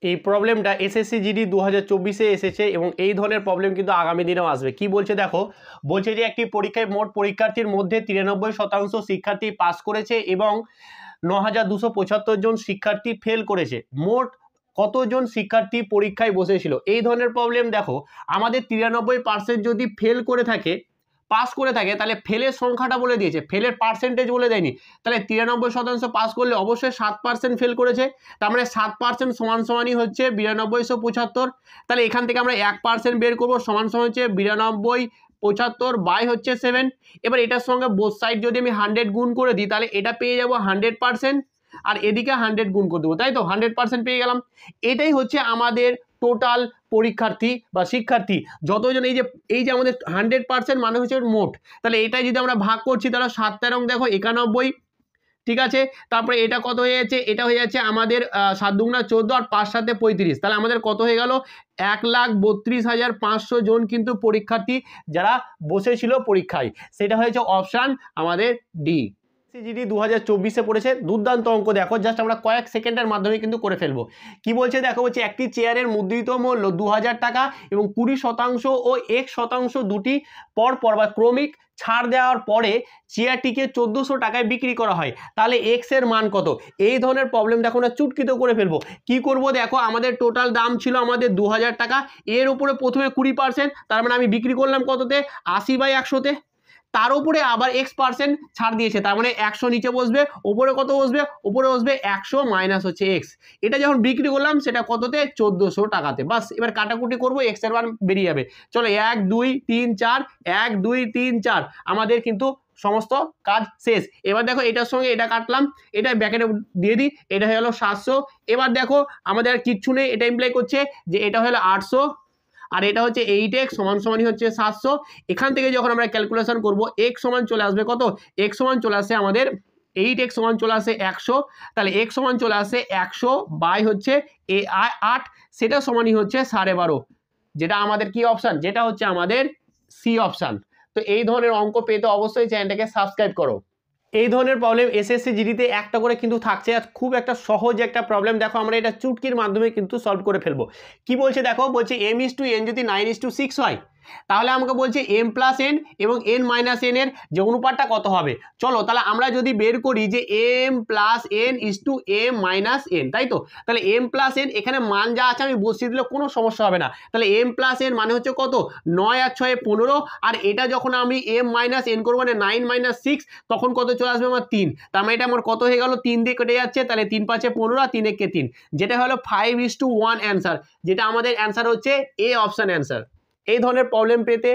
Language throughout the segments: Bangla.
এই প্রবলেমটা এসএসসি জিডি 2024-এ এসেছে এবং এই ধরনের প্রবলেম কিন্তু আগামী দিনেও আসবে। কি বলছে দেখো, বলছে যে একটি পরীক্ষায় মোট পরীক্ষার্থীর মধ্যে 93% শিক্ষার্থী পাস করেছে এবং 9275 জন শিক্ষার্থী ফেল করেছে। মোট কতজন শিক্ষার্থী পরীক্ষায় বসেছিল? এই ধরনের প্রবলেম দেখো, আমাদের 93% যদি ফেল করে থাকে, পাস করে থাকে, তাহলে ফেলের সংখ্যাটা বলে দিয়েছে, ফেলের পার্সেন্টেজ বলে দেয়নি। তাহলে 93% পাস করলে অবশ্যই 7% ফেল করেছে, তার মানে 7% সমান সমানই হচ্ছে 9275। তাহলে এখান থেকে আমরা 1% বের করবো, সমান সমান হচ্ছে 9275 বাই হচ্ছে 7। এবার এটার সঙ্গে বোথ সাইড যদি আমি 100 গুণ করে দিই, তাহলে এটা পেয়ে যাবো 100%, আর এদিকে 100 গুণ করে দেবো, তাই তো 100% পেয়ে গেলাম। এটাই হচ্ছে আমাদের টোটাল পরীক্ষার্থী বা শিক্ষার্থী যতজন, এই যে আমাদের 100% মানে হচ্ছে মোট। তাহলে এটাই যদি আমরা ভাগ করছি, তাহলে 7 দেখো 91, ঠিক আছে। তারপরে এটা কত হয়ে যাচ্ছে, এটা হয়ে যাচ্ছে আমাদের 7 দুগুণা 14 আর 5 সাথে 35, তাহলে আমাদের কত হয়ে গেল 1,32,500 জন কিন্তু পরীক্ষার্থী যারা বসেছিল পরীক্ষায়। সেটা হয়েছে অপশান আমাদের ডি। জিডি 2024-এ পড়েছে, দুর্দান্ত অঙ্ক দেখো, জাস্ট আমরা কয়েক সেকেন্ডের মাধ্যমে কিন্তু করে ফেলবো। কি বলছে দেখো, বলছে একটি চেয়ারের মুদ্রিত মূল্য 2000 টাকা এবং 20% ও 1% দুটি পরপর বা ক্রমিক ছাড় দেওয়ার পরে চেয়ারটিকে 1400 টাকায় বিক্রি করা হয়, তাহলে এক্স এর মান কত? এই ধরনের প্রবলেম দেখো না, চুটকিতে করে ফেলবো। কি করব দেখো, আমাদের টোটাল দাম ছিল আমাদের 2000 টাকা, এর উপরে প্রথমে 20%, তার মানে আমি বিক্রি করলাম কততে, 80/100-তে। তার উপরে আবার x% ছাড় দিয়েছে, তার মানে 100 নিচে বসবে, উপরে কত বসবে, উপরে বসবে 100 মাইনাস হচ্ছে x। এটা যখন বিক্রি করলাম সেটা কততে, 1400 টাকাতে। বাস এবার কাটাকুটি করবো, x এর মান বেরিয়ে যাবে। চলো 1 2 3 4, 1 2 3 4, আমাদের কিন্তু সমস্ত কাজ শেষ। এবার দেখো এটার সঙ্গে এটা কাটলাম, এটা ব্যাকেটে দিয়ে দিই, এটা হয়ে গেলো 700। এবার দেখো আমাদের আর কিচ্ছু নেই, এটা ইমপ্লাই করছে যে এটা হলো 800 আর এটা হচ্ছে 8x সমান সমানই হচ্ছে 700। এখান থেকে যখন আমরা ক্যালকুলেশন করব, x সমান চলে আসবে কত, x সমান চলে আসে আমাদের 8x সমান চলে আসে 100, তাহলে x সমান চলে আসে 100 বাই হচ্ছে 8, সেটা সমানই হচ্ছে 12.5, যেটা আমাদের কি অপশান, যেটা হচ্ছে আমাদের সি অপশান। তো এই ধরনের অঙ্ক পেতে অবশ্যই চ্যানেলটাকে সাবস্ক্রাইব করো। এই ধরনের প্রবলেম এসএসসি জিডিতে একটা করে কিন্তু থাকছে, আর খুব একটা সহজ একটা প্রবলেম। দেখো আমরা এটা চুটকির মাধ্যমে কিন্তু সলভ করে ফেলবো। কি বলছে দেখো, বলছে m/n যদি 9:6 হয়, তাহলে আমাকে বলছে m+n এবং n-n এর যে অনুপাতটা কত হবে। চলো তাহলে আমরা যদি বের করি যে m+n/m-n, তাই তো। তাহলে m+n এখানে মান যা আছে আমি বসিয়ে দিলে কোনো সমস্যা হবে না। তাহলে m+n মানে হচ্ছে কত, 9 আর 6 15, আর এটা যখন আমি m-n করবো মানে 9 - 6, তখন কত চলে আসবে আমার 3। তার মানে এটা আমার কত হয়ে গেল, 3 দিয়ে কেটে যাচ্ছে, তাহলে 3 × 5 = 15 আর 3 × 1 = 3, যেটা হলো 5:1 অ্যান্সার, যেটা আমাদের অ্যান্সার হচ্ছে এ অপশন অ্যান্সার। এই ধরনের প্রবলেম পেতে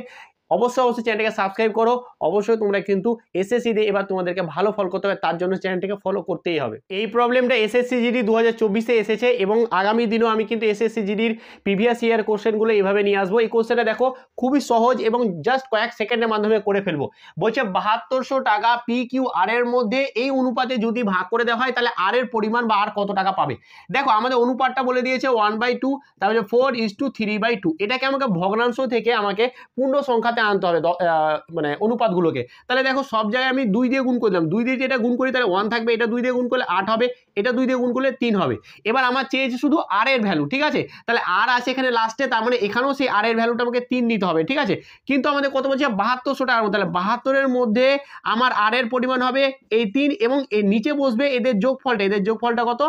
অবশ্যই চ্যানেলটাকে সাবস্ক্রাইব করো। অবশ্যই তোমরা কিন্তু এসএসসি দিয়ে এবার তোমাদেরকে ভালো ফল করতে হবে, তার জন্য চ্যানেলটাকে ফলো করতেই হবে। এই প্রবলেমটা এসএসসি জিডি 2024-এ এসেছে এবং আগামী দিনেও আমি কিন্তু এসএসসি জিডির প্রিভিয়াস ইয়ার কোশ্চেনগুলো এইভাবে নিয়ে আসবো। এই কোশ্চেনটা দেখো খুবই সহজ এবং জাস্ট কয়েক সেকেন্ডের মাধ্যমে করে ফেলবো। বলছে 7200 টাকা PQR এর মধ্যে এই অনুপাতে যদি ভাগ করে দেওয়া হয়, তাহলে আর এর পরিমাণ বা আর কত টাকা পাবে। দেখো আমাদের অনুপাতটা বলে দিয়েছে 1/2, তারপরে 4:3/2। এটাকে আমাকে ভগ্নাংশ থেকে আমাকে পূর্ণ সংখ্যাতে আনতে হবে, মানে অনুপাতগুলোকে। তাহলে দেখো সব জায়গায় আমি 2 দিয়ে গুণ করলাম, 2 দিয়ে যেটা গুণ করি তাহলে 1 থাকবে, এটা 2 দিয়ে গুণ করলে 8 হবে, এটা 2 দিয়ে গুণ করলে 3 হবে। এবার আমার চেয়েছে শুধু আর এর ভ্যালু, ঠিক আছে। তাহলে আর আছে এখানে লাস্টে, তার মানে এখানেও সেই আর এর ভ্যালুটা আমাকে 3 নিতে হবে, ঠিক আছে। কিন্তু আমাদের কত বলছে, 7200 টাকার মধ্যে, তাহলে 72-এর মধ্যে আমার আর এর পরিমাণ হবে এই 3 এবং এর নিচে বসবে এদের যোগফলটা, এদের যোগফলটা কত,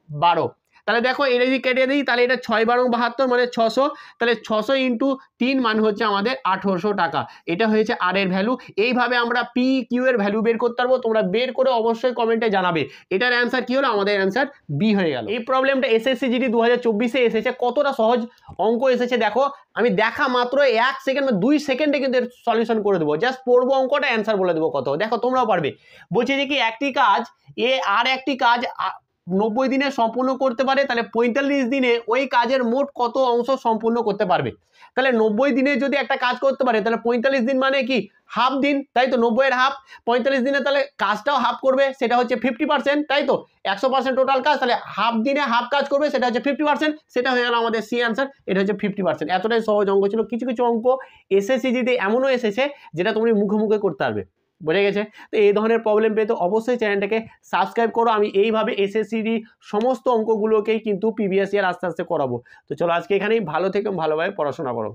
12। তাহলে দেখো এটা যদি কেটে দিই, তাহলে এটা 6 × 72 মানে 600, তাহলে 600 × 3 মানে হচ্ছে আমাদের 1800 টাকা। এটা হয়েছে আর এর ভ্যালু। এইভাবে আমরা পি কিউ এর ভ্যালু বের করতে পারবো। তোমরা বের করে অবশ্যই কমেন্টে জানাবে এটার অ্যান্সার কি হলো। আমাদের অ্যান্সার বি হয়ে গেল। এই প্রবলেমটা এসএসসি জিডি 2024-এ এসেছে। কতটা সহজ অঙ্ক এসেছে দেখো, আমি দেখা মাত্র 1 সেকেন্ড বা 2 সেকেন্ডে কিন্তু এর সলিউশন করে দেবো। জাস্ট পড়বো অঙ্কটা, অ্যান্সার বলে দেবো কত। দেখো তোমরাও পারবে। বলছে যে কি একটি কাজ এ আর একটি কাজ 90 দিনে সম্পূর্ণ করতে পারে, তাহলে 45 দিনে ওই কাজের মোট কত অংশ সম্পূর্ণ করতে পারবে। তাহলে 90 দিনে যদি একটা কাজ করতে পারে, তাহলে 45 দিন মানে কি, হাফ দিন, তাই তো। 90-এর হাফ 45 দিনে, তাহলে কাজটাও হাফ করবে, সেটা হচ্ছে 50%, তাই তো। 100% টোটাল কাজ, তাহলে হাফ দিনে হাফ কাজ করবে, সেটা হচ্ছে 50%, সেটা হয়ে গেল আমাদের সি অ্যান্সার। এটা হচ্ছে 50%। এতটাই সহজ অঙ্ক ছিল। কিছু কিছু অঙ্ক এসএসসি জিডি এমনও এসেছে যেটা তুমি মুখে মুখে করতে পারবে। বোঝা গেছে? তো এই ধরনের প্রবলেম পেয়ে তো অবশ্যই চ্যানেলটাকে সাবস্ক্রাইব করো। আমি এইভাবে এসএসসিডি সমস্ত অঙ্কগুলোকেই কিন্তু প্রিভিয়াস ইয়ার আস্তে আস্তে করাবো। তো চলো আজকে এখানেই, ভালো থেকো, ভালোভাবে পড়াশোনা করো।